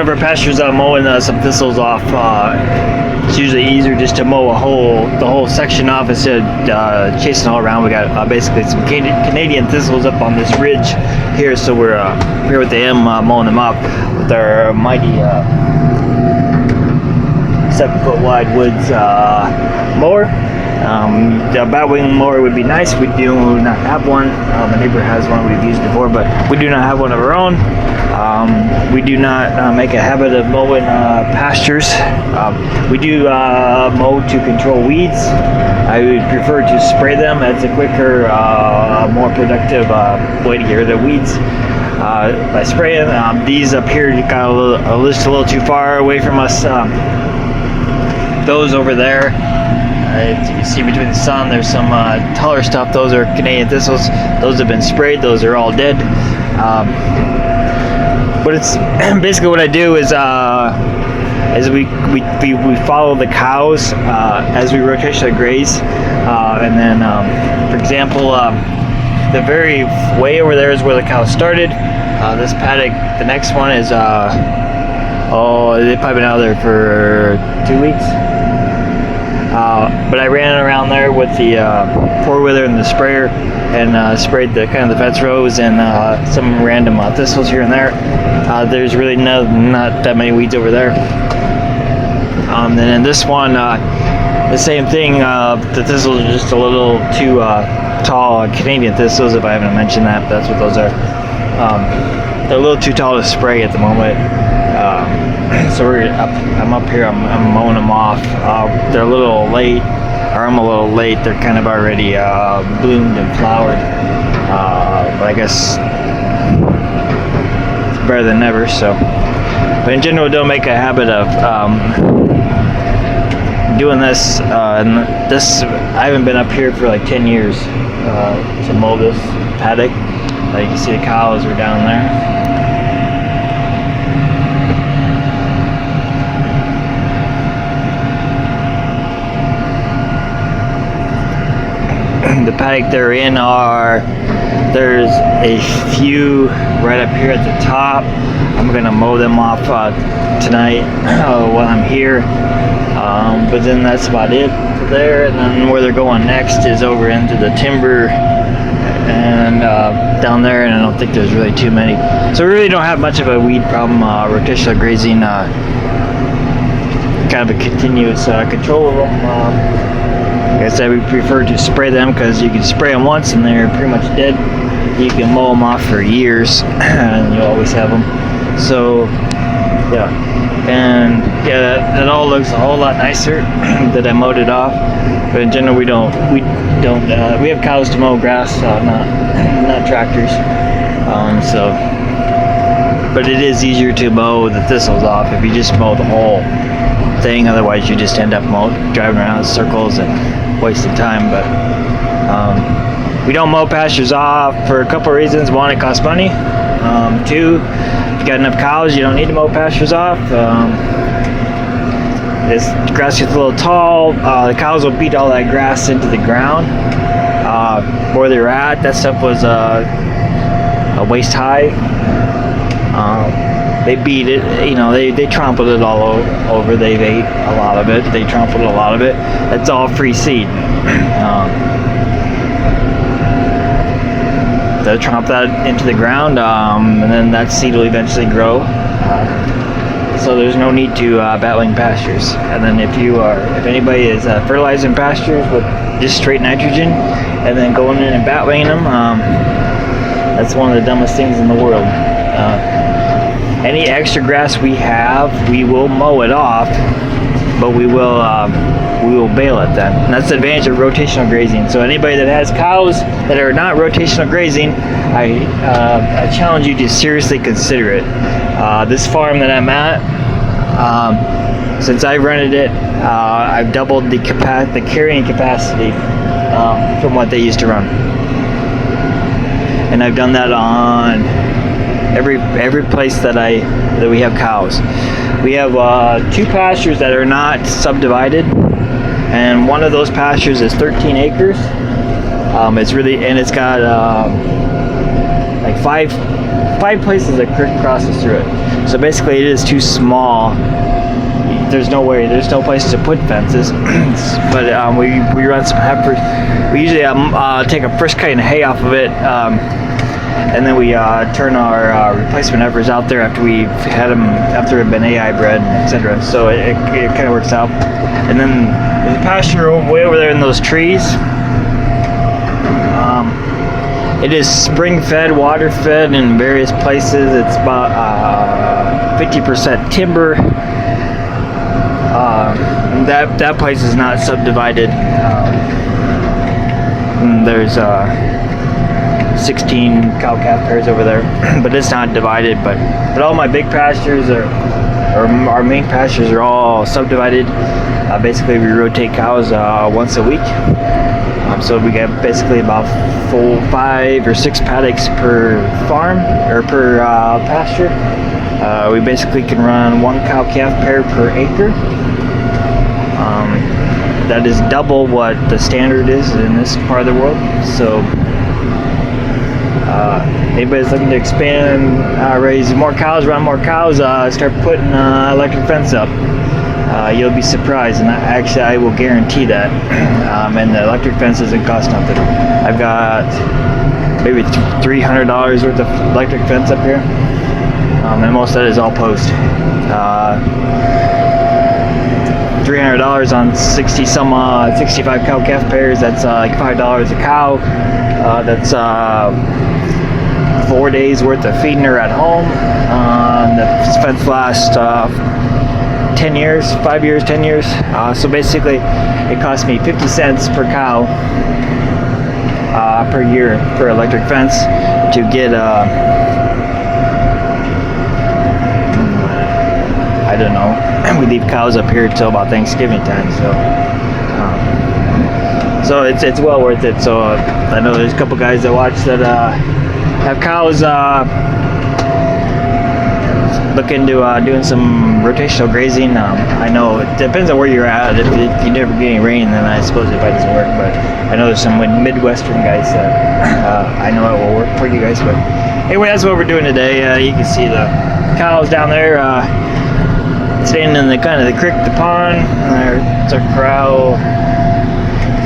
one of our pastures, mowing some thistles off. It's usually easier just to mow the whole section off instead of chasing all around. We got basically some Canadian thistles up on this ridge here, so we're here with the mowing them up with our mighty 7-foot wide woods mower. The batwing mower would be nice. We do not have one. My neighbor has one. We've used it before, but we do not have one of our own. We do not make a habit of mowing pastures. We do mow to control weeds. I would prefer to spray them. It's a quicker, more productive way to get rid of weeds by spraying. These up here got just a little too far away from us. Those over there, as you can see between the sun, there's some taller stuff. Those are Canadian thistles. Those have been sprayed. Those are all dead. But it's basically what I do is we follow the cows as we rotationally graze, and then for example, the very way over there is where the cows started. This paddock, the next one is they've probably been out there for 2 weeks. But I ran around there with the four-wheeler and the sprayer and sprayed the kind of the fence rows and some random thistles here and there. There's really not that many weeds over there. And in this one, the same thing. The thistles are just a little too tall. Canadian thistles, if I haven't mentioned that, that's what those are. They're a little too tall to spray at the moment. So I'm up here. I'm mowing them off. They're a little late, or I'm a little late. They're kind of already bloomed and flowered. But I guess it's better than never. So, but in general, don't make a habit of doing this. I haven't been up here for like 10 years to mow this paddock. You can see the cows are down there. The paddock they're in there's a few right up here at the top. I'm gonna mow them off tonight while I'm here, but then that's about it there. And then where they're going next is over into the timber and down there, and I don't think there's really too many, so we really don't have much of a weed problem. Rotational grazing, kind of a continuous control of them. Like I said, we prefer to spray them because you can spray them once and they're pretty much dead. You can mow them off for years and you'll always have them. So yeah, and yeah, that all looks a whole lot nicer that I mowed it off. But in general, we have cows to mow grass, not tractors. But it is easier to mow the thistles off if you just mow the whole thing. Otherwise, you just end up driving around in circles and wasting time. But we don't mow pastures off for a couple of reasons. One, it costs money. Two, if you got enough cows, you don't need to mow pastures off. This grass gets a little tall. The cows will beat all that grass into the ground. Where they're at, that stuff was a waist high. They beat it, they trampled it all over. They ate a lot of it. They trampled a lot of it. It's all free seed. They'll trample that into the ground, and then that seed will eventually grow. So there's no need to batwing pastures. And then if anybody is fertilizing pastures with just straight nitrogen, and then going in and batwinging them, that's one of the dumbest things in the world. Any extra grass we have, we will mow it off, but we will bale it then. And that's the advantage of rotational grazing. So anybody that has cows that are not rotational grazing, I challenge you to seriously consider it. This farm that I'm at, since I've rented it, I've doubled the carrying capacity from what they used to run, and I've done that on every place that we have cows. We have 2 pastures that are not subdivided, and one of those pastures is 13 acres. It's got like five places a creek crosses through it. So basically, it is too small. There's no place to put fences. But we run some heifers. We usually take a fresh cut of hay off of it, and then we turn our replacement heifers out there after we've had them, after they've been AI bred, etc. So it kind of works out. And then the pasture way over there in those trees. It is spring fed, water fed in various places. It's about 50% timber. That place is not subdivided. There's 16 cow calf pairs over there, but it's not divided. But all my big pastures or our main pastures are all subdivided. Basically, we rotate cows once a week. So we get basically about 5 or 6 paddocks per farm or per pasture. We basically can run 1 cow calf pair per acre. That is double what the standard is in this part of the world. So anybody's looking to expand, raise more cows, run more cows, start putting electric fence up. You'll be surprised, and I will guarantee that. And the electric fence doesn't cost nothing. I've got maybe $300 worth of electric fence up here, and most of that is all post. $300 on 65 cow calf pairs. That's like $5 a cow. That's 4 days worth of feeding her at home. The fence lasts 10 years, 5 years, 10 years. So basically, it costs me 50 cents per cow per year for electric fence to get I don't know. We leave cows up here till about Thanksgiving time, so it's well worth it. So I know there's a couple guys that watch that have cows. Look into doing some rotational grazing. I know it depends on where you're at. If you never get any rain, then I suppose it probably doesn't work. But I know there's some Midwestern guys that I know it will work for you guys. But anyway, that's what we're doing today. You can see the cows down there staying in the kind of the creek, the pond. There's our corral.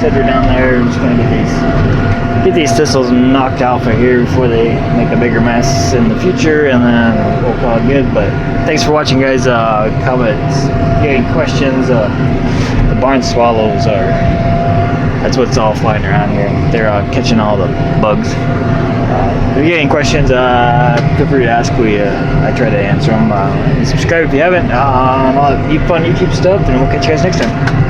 They're down there. We're just gonna get these thistles knocked out right here before they make a bigger mess in the future, and then we'll call it good. But thanks for watching, guys. Comments, any questions? The barn swallows that's what's all flying around here. They're catching all the bugs. If you get any questions, feel free to ask. I try to answer them. Subscribe if you haven't. All that fun YouTube stuff, and we'll catch you guys next time.